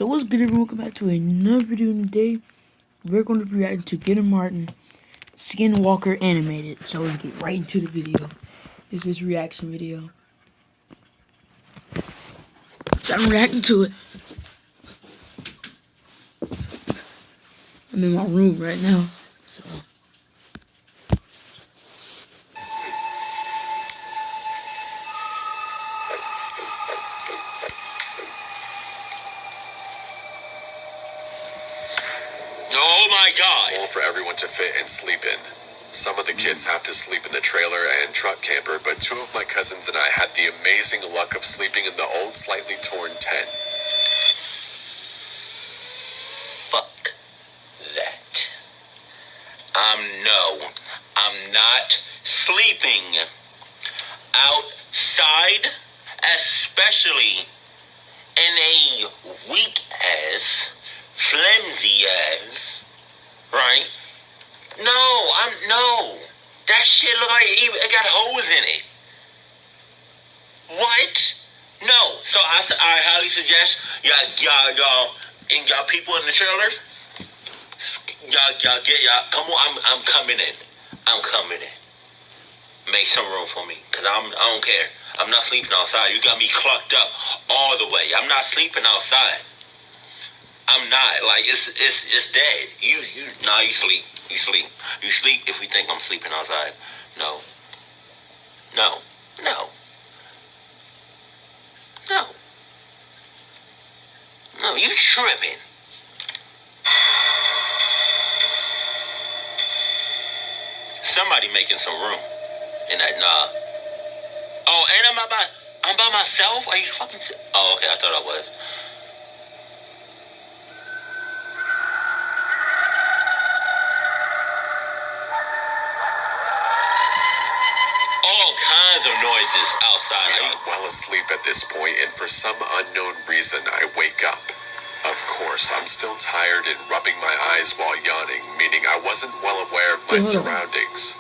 So what's good, everyone? Welcome back to another video. Today we're going to be reacting to Gatter Skinwalker animated. So let's get right into the video. This is reaction video. So I'm reacting to it. I'm in my room right now. So oh my God! Small for everyone to fit and sleep in. Some of the kids have to sleep in the trailer and truck camper, but two of my cousins and I had the amazing luck of sleeping in the old, slightly torn tent. Fuck that. No, I'm not sleeping outside, especially in a weak-ass, flimsy-ass, right? No. That shit look like it got holes in it. What? No. So I highly suggest y'all people in the trailers, come on, I'm coming in. I'm coming in. Make some room for me, cause I don't care. I'm not sleeping outside. You got me clucked up all the way. I'm not sleeping outside. I'm not. Like it's dead. You sleep. You sleep if we think I'm sleeping outside. No. No, you tripping. Somebody making some room in that knob. Oh, and I'm by myself? Are you fucking Oh, okay, I thought I was. All kinds of noises outside. We are well asleep at this point, and for some unknown reason, I wake up. Of course, I'm still tired and rubbing my eyes while yawning, meaning I wasn't well aware of my surroundings.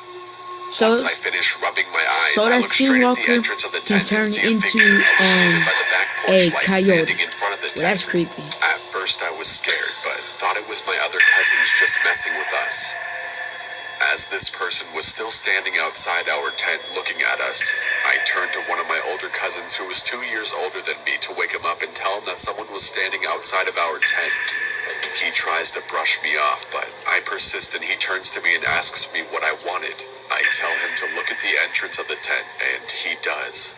Once I finish rubbing my eyes, I look straight at the entrance of the tent and see a figure illuminated by the back porch light standing in front of the tent. That's creepy. At first, I was scared, but thought it was my other cousins just messing with us. As this person was still standing outside our tent looking at us, I turned to one of my older cousins who was 2 years older than me to wake him up and tell him that someone was standing outside of our tent. He tries to brush me off, but I persist and he turns to me and asks me what I wanted. I tell him to look at the entrance of the tent, and he does.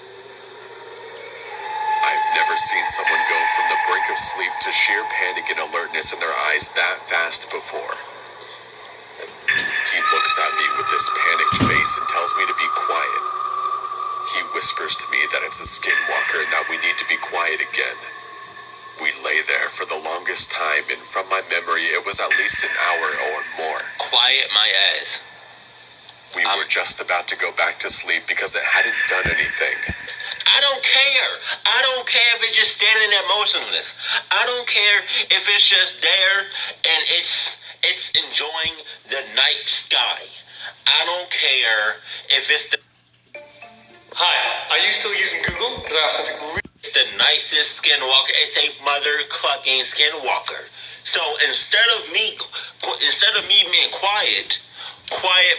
I've never seen someone go from the brink of sleep to sheer panic and alertness in their eyes that fast before. He looks at me with this panicked face and tells me to be quiet. He whispers to me that it's a skinwalker and that we need to be quiet again. We lay there for the longest time, and from my memory, it was at least an hour or more. Quiet my ass. We were just about to go back to sleep because it hadn't done anything. I don't care. I don't care if it's just standing there motionless. I don't care if it's just there and it's enjoying the night sky. I don't care if it's the... Hi, are you still using Google? Because I have something It's the nicest skinwalker. It's a mother-clucking skinwalker. So instead of me being quiet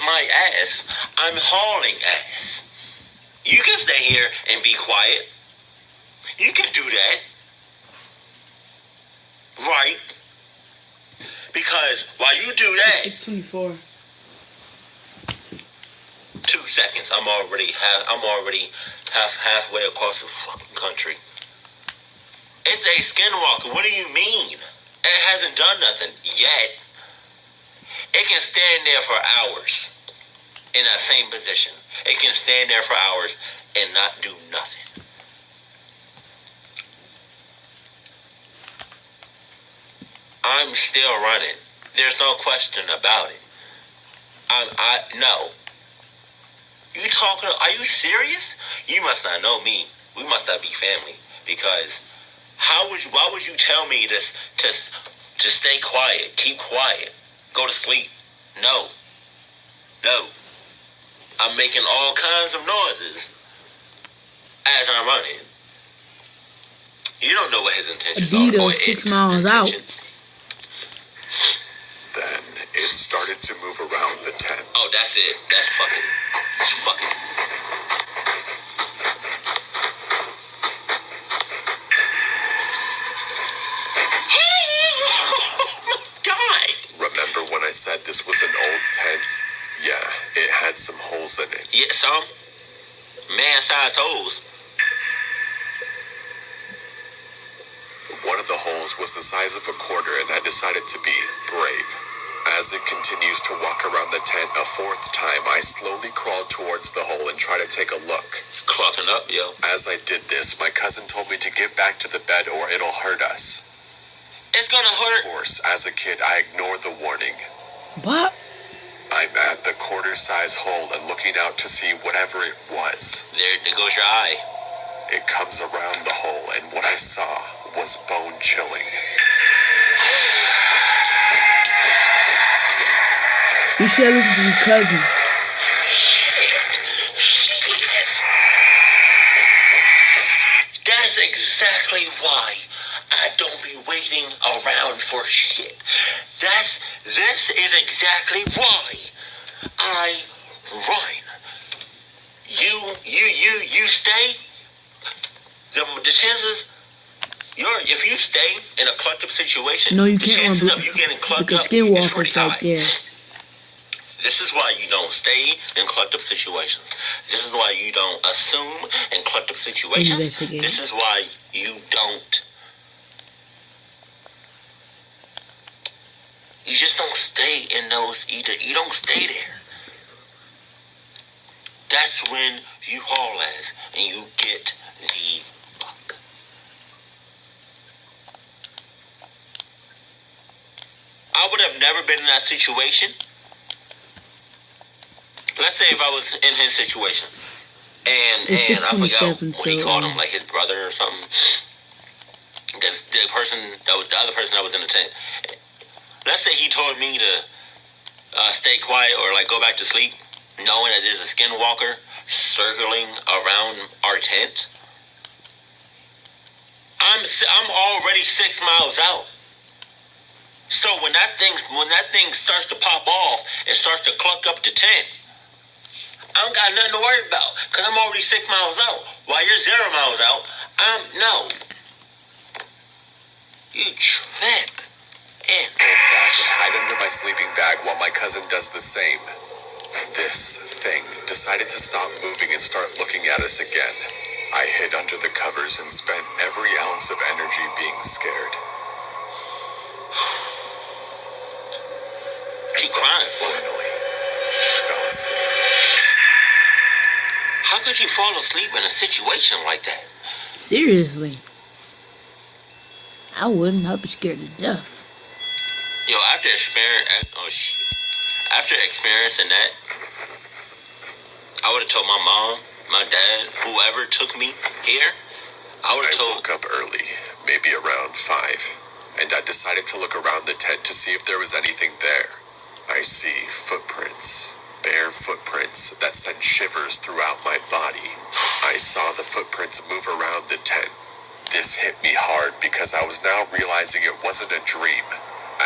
my ass, I'm hauling ass. You can stay here and be quiet. You can do that. Right? Because while you do that, 24. 2 seconds, I'm already halfway across the fucking country. It's a skinwalker. What do you mean? It hasn't done nothing yet. It can stand there for hours in that same position. It can stand there for hours and not do nothing. I'm still running. There's no question about it. No. You talking? Are you serious? You must not know me. We must not be family. Because why would you tell me to stay quiet, keep quiet, go to sleep? No. I'm making all kinds of noises as I'm running. You don't know what his intentions are. Adidas, Or 6 its miles out. intentions. Then it started to move around the tent. Oh, that's it. That's fucking. Remember when I said this was an old tent? Yeah, it had some holes in it. Yeah, some man-sized holes. One of the holes was the size of a quarter, and I decided to be brave. As it continues to walk around the tent a fourth time, I slowly crawled towards the hole and try to take a look. Clocking up, yo. As I did this, my cousin told me to get back to the bed or it'll hurt us. It's gonna hurt. Of course, as a kid, I ignored the warning. What? I'm at the quarter-size hole and looking out to see whatever it was. There goes your eye. It comes around the hole, and what I saw was bone-chilling. You should listen to your cousin. That's exactly why I don't be waiting around for shit. This is exactly why I run. You stay. The chances if you stay in a clucked up situation, No, you the can't chances run of you getting clucked because up is skinwalker's pretty right high. there. This is why you don't stay in clucked up situations. This is why you don't assume in clucked up situations. Investigate. This is why you don't. You just don't stay in those either. You don't stay there. That's when you haul ass and you get the fuck. I would have never been in that situation. Let's say if I was in his situation, and It's I forgot 6:27, what he so, called him, like his brother or something. That's the other person that was in the tent. Let's say he told me to stay quiet or like go back to sleep, knowing that there's a skinwalker circling around our tent. I'm already 6 miles out. So when that thing starts to pop off and starts to cluck up the tent, I don't got nothing to worry about because I'm already 6 miles out. While you're 0 miles out, no. You trip. And Go back and hide under my sleeping bag while my cousin does the same. This thing decided to stop moving and start looking at us again. I hid under the covers and spent every ounce of energy being scared. you crying for? Finally, fell asleep. How could you fall asleep in a situation like that? Seriously. I wouldn't. I'd be scared to death. Yo, after experiencing that, I would have told my mom, my dad, whoever took me here, I would have told. I woke up early, maybe around 5, and I decided to look around the tent to see if there was anything there. I see footprints, bare footprints that sent shivers throughout my body. I saw the footprints move around the tent. This hit me hard because I was now realizing it wasn't a dream.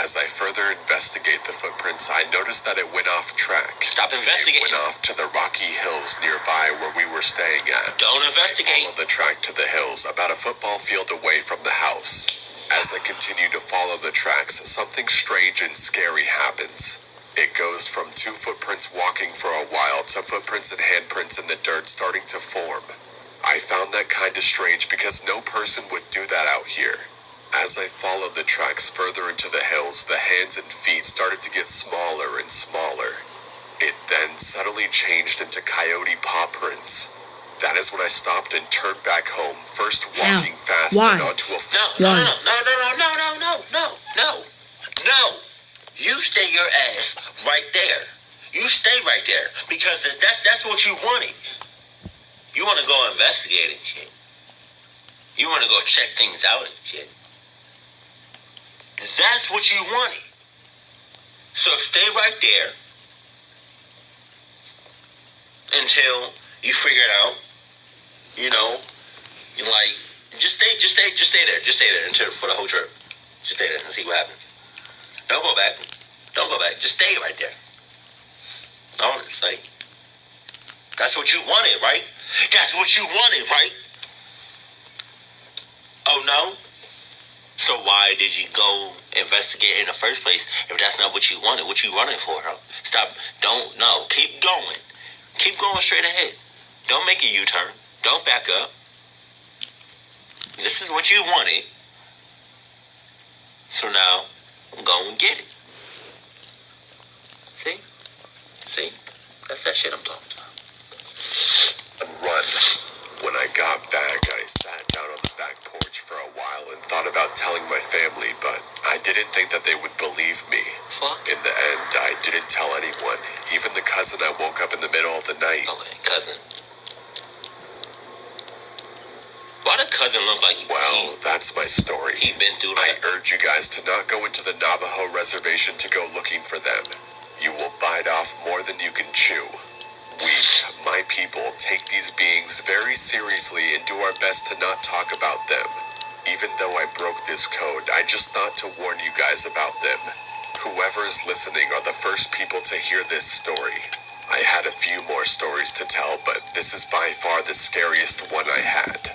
As I further investigate the footprints, I noticed that it went off track. Stop investigating. It went off to the rocky hills nearby where we were staying at. Don't investigate. I followed the track to the hills, about a football field away from the house. As I continue to follow the tracks, something strange and scary happens. It goes from 2 footprints walking for a while to footprints and handprints in the dirt starting to form. I found that kind of strange because no person would do that out here. As I followed the tracks further into the hills, the hands and feet started to get smaller and smaller. It then suddenly changed into coyote paw prints. That is when I stopped and turned back home, first walking fast Why? and onto a No. You stay your ass right there. You stay right there because that's what you wanted. You want to go investigate and shit. You want to go check things out and shit. That's what you wanted. So stay right there until you figure it out. You know, like Just stay there until for the whole trip. Just stay there and see what happens. Don't go back. Don't go back. Just stay right there. No, it's like that's what you wanted, right? That's what you wanted, right? Oh no. So why did you go investigate in the first place if that's not what you wanted? What you running for, huh? Stop. Don't. No. Keep going. Keep going straight ahead. Don't make a U-turn. Don't back up. This is what you wanted. So now, go and get it. See? See? That's that shit I'm talking about. And run. When I got back, I sat down on the back porch for a while and thought about telling my family, but I didn't think that they would believe me. Fuck. In the end, I didn't tell anyone, even the cousin I woke up in the middle of the night. Okay, cousin. Why the cousin look like you? Well, that's my story. He been through I that. urge you guys to not go into the Navajo reservation to go looking for them. You will bite off more than you can chew. We, my people, take these beings very seriously and do our best to not talk about them. Even though I broke this code, I just thought to warn you guys about them. Whoever is listening are the first people to hear this story. I had a few more stories to tell, but this is by far the scariest one I had.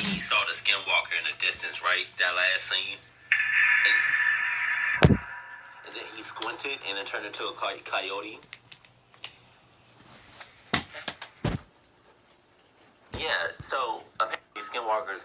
He saw the skinwalker in the distance, right? That last scene. And then he squinted and it turned into a coyote. Yeah, so apparently skinwalkers